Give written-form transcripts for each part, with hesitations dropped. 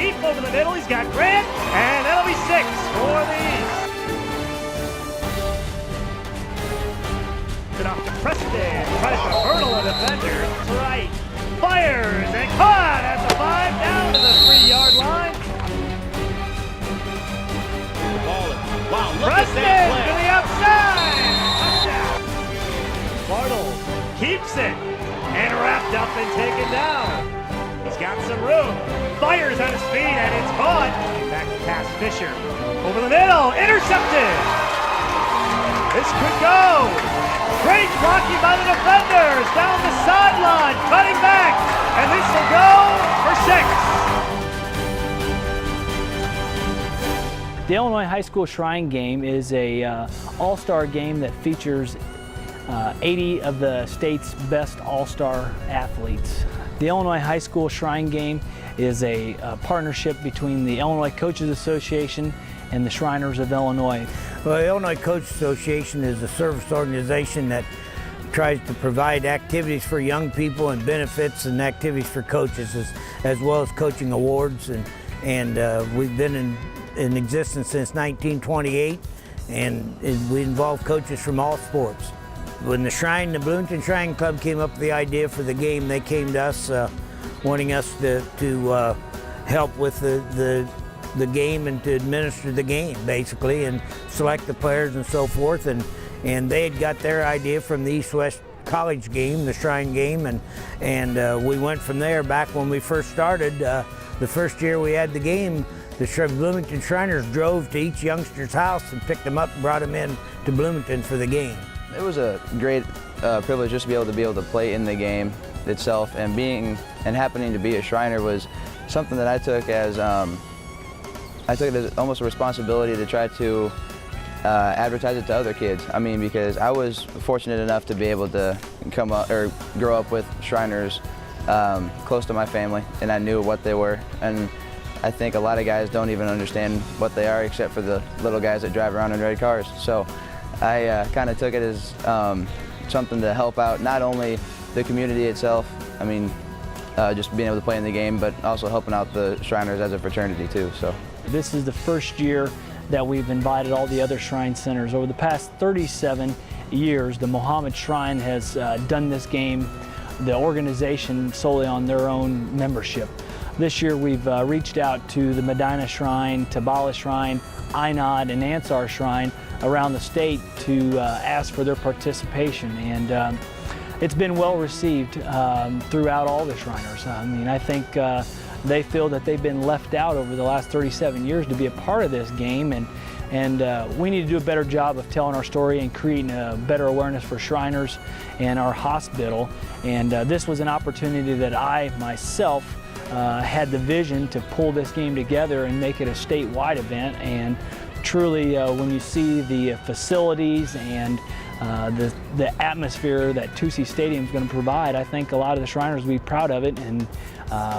deep over the middle. He's got Grant, and that'll be 6 for the East. It off to Preston, tries to hurdle a defender. That's right. Fires and caught at the 5, down to the 3-yard line. Wow, look Preston at that to play. the outside. Touchdown. Bartles keeps it and wrapped up and taken down. He's got some room. Fires on his feet and it's caught. Back to pass Fisher. Over the middle. Intercepted. This could go. Great blocking by the defenders. Down the sideline. Cutting back. And this will go for 6. The Illinois High School Shrine Game is a all-star game that features 80 of the state's best all-star athletes. The Illinois High School Shrine Game is a partnership between the Illinois Coaches Association and the Shriners of Illinois. Well, the Illinois Coaches Association is a service organization that tries to provide activities for young people and benefits and activities for coaches as well as coaching awards. And we've been in existence since 1928, and we involve coaches from all sports. When the Bloomington Shrine Club came up with the idea for the game, they came to us wanting us to help with the game and to administer the game, basically, and select the players and so forth. And they had got their idea from the East-West College game, the Shrine game, and we went from there. Back when we first started, the first year we had the game, the Bloomington Shriners drove to each youngster's house and picked them up and brought them in to Bloomington for the game. It was a great privilege just to be able to play in the game itself, and happening to be a Shriner was something that I took as almost a responsibility to try to advertise it to other kids. I mean, because I was fortunate enough to be able to grow up with Shriners close to my family, and I knew what they were. And I think a lot of guys don't even understand what they are, except for the little guys that drive around in red cars. So I kind of took it as something to help out not only the community itself, I mean, just being able to play in the game, but also helping out the Shriners as a fraternity too. So this is the first year that we've invited all the other Shrine Centers. Over the past 37 years, the Mohammed Shrine has done this game, the organization, solely on their own membership. This year we've reached out to the Medina Shrine, Tabala Shrine, Einod, and Ansar Shrine around the state to ask for their participation, and it's been well received throughout all the Shriners. I mean, I think they feel that they've been left out over the last 37 years to be a part of this game, and we need to do a better job of telling our story and creating a better awareness for Shriners and our hospital. And this was an opportunity that I myself had the vision to pull this game together and make it a statewide event. And truly, when you see the facilities and the atmosphere that Tusi Stadium is going to provide, I think a lot of the Shriners will be proud of it and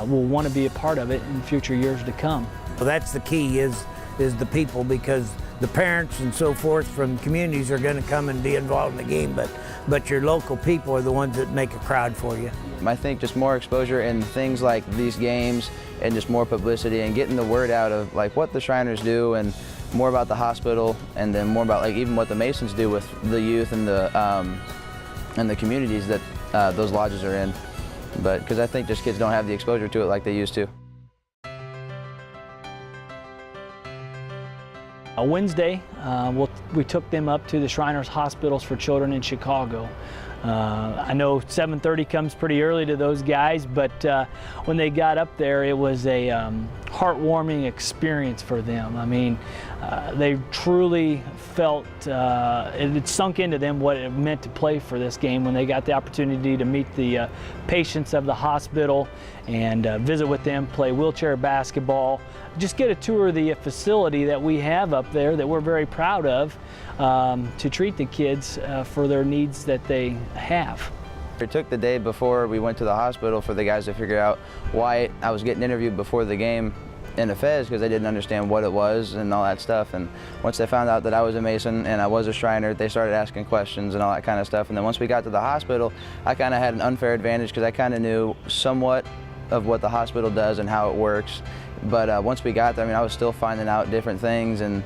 will want to be a part of it in future years to come. Well, that's the key is the people, because the parents and so forth from communities are going to come and be involved in the game, but your local people are the ones that make a crowd for you. I think just more exposure in things like these games and just more publicity and getting the word out of like what the Shriners do and more about the hospital, and then more about like even what the Masons do with the youth and the communities that those lodges are in. But because I think just kids don't have the exposure to it like they used to. Wednesday, we took them up to the Shriners Hospitals for Children in Chicago. I know 7:30 comes pretty early to those guys, but when they got up there, it was a heartwarming experience for them. I mean, they truly felt it sunk into them what it meant to play for this game when they got the opportunity to meet the patients of the hospital and visit with them, play wheelchair basketball, just get a tour of the facility that we have up there that we're very proud of to treat the kids for their needs that they have. It took the day before we went to the hospital for the guys to figure out why I was getting interviewed before the game in the Fez, because they didn't understand what it was and all that stuff. And once they found out that I was a Mason and I was a Shriner, they started asking questions and all that kind of stuff. And then once we got to the hospital, I kind of had an unfair advantage because I kind of knew somewhat of what the hospital does and how it works. But once we got there, I mean, I was still finding out different things, and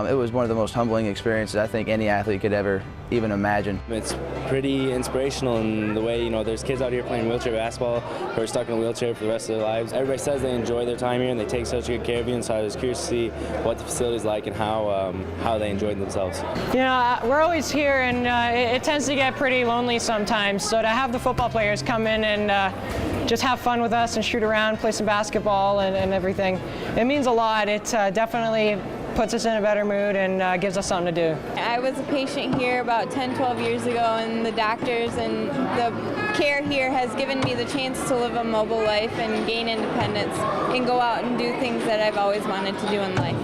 it was one of the most humbling experiences I think any athlete could ever even imagine. It's pretty inspirational in the way, there's kids out here playing wheelchair basketball who are stuck in a wheelchair for the rest of their lives. Everybody says they enjoy their time here and they take such good care of you, and so I was curious to see what the facility's like and how they enjoyed themselves. We're always here, and it tends to get pretty lonely sometimes, so to have the football players come in and just have fun with us and shoot around, play some basketball and everything, it means a lot. It definitely puts us in a better mood and gives us something to do. I was a patient here about 10, 12 years ago, and the doctors and the care here has given me the chance to live a mobile life and gain independence and go out and do things that I've always wanted to do in life.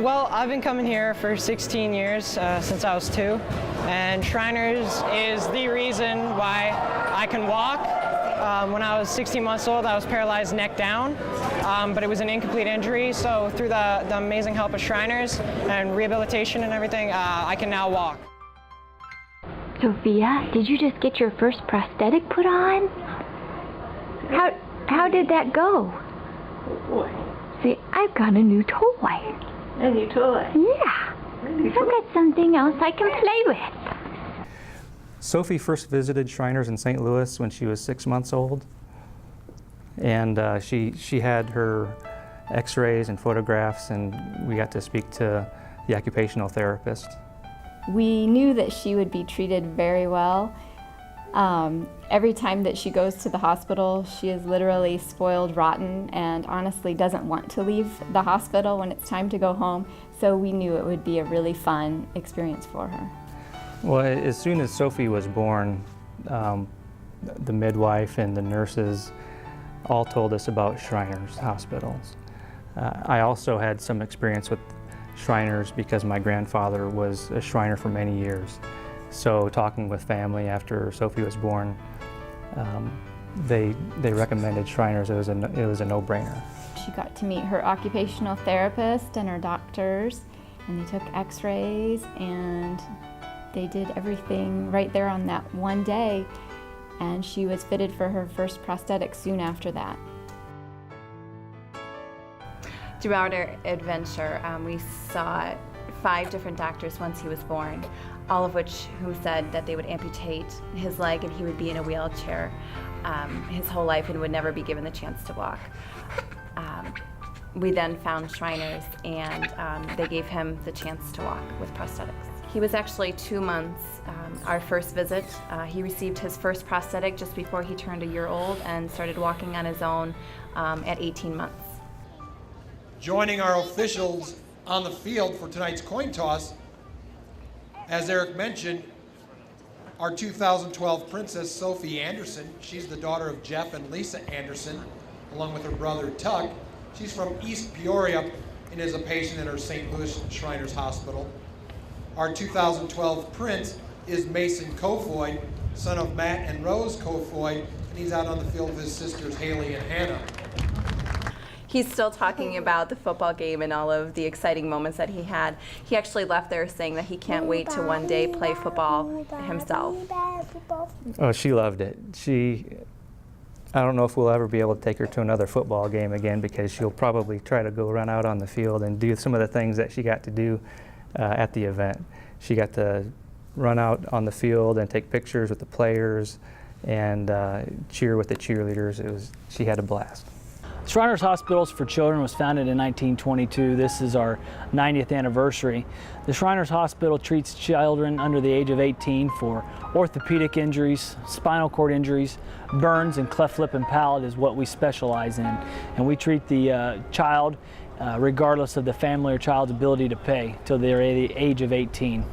Well, I've been coming here for 16 years, since I was 2, and Shriners is the reason why I can walk. When I was 16 months old, I was paralyzed neck down, but it was an incomplete injury, so through the amazing help of Shriners and rehabilitation and everything, I can now walk. Sophia, did you just get your first prosthetic put on? How did that go? Oh boy. See, I've got a new toy. A new toy? Yeah. I've got something else I can play with. Sophie first visited Shriners in St. Louis when she was 6 months old, and she had her x-rays and photographs, and we got to speak to the occupational therapist. We knew that she would be treated very well. Every time that she goes to the hospital, she is literally spoiled rotten and honestly doesn't want to leave the hospital when it's time to go home, so we knew it would be a really fun experience for her. Well, as soon as Sophie was born, the midwife and the nurses all told us about Shriners hospitals. I also had some experience with Shriners because my grandfather was a Shriner for many years. So talking with family after Sophie was born, they recommended Shriners. It was a no-brainer. She got to meet her occupational therapist and her doctors, and they took x-rays, and they did everything right there on that one day, and she was fitted for her first prosthetic soon after that. Throughout our adventure, we saw 5 different doctors once he was born, all of who said that they would amputate his leg and he would be in a wheelchair his whole life and would never be given the chance to walk. We then found Shriners, and they gave him the chance to walk with prosthetics. He was actually 2 months our first visit. He received his first prosthetic just before he turned a year old and started walking on his own at 18 months. Joining our officials on the field for tonight's coin toss, as Eric mentioned, our 2012 Princess Sophie Anderson. She's the daughter of Jeff and Lisa Anderson, along with her brother Tuck. She's from East Peoria and is a patient at our St. Louis Shriners Hospital. Our 2012 Prince is Mason Kofoid, son of Matt and Rose Kofoid, and he's out on the field with his sisters Haley and Hannah. He's still talking about the football game and all of the exciting moments that he had. He actually left there saying that he can't wait to one day play football himself. Oh, she loved it. I don't know if we'll ever be able to take her to another football game again, because she'll probably try to go run out on the field and do some of the things that she got to do at the event. She got to run out on the field and take pictures with the players and cheer with the cheerleaders. She had a blast. Shriners Hospitals for Children was founded in 1922. This is our 90th anniversary. The Shriners Hospital treats children under the age of 18 for orthopedic injuries, spinal cord injuries, burns, and cleft lip and palate is what we specialize in. And we treat the child regardless of the family or child's ability to pay till they're at the age of 18.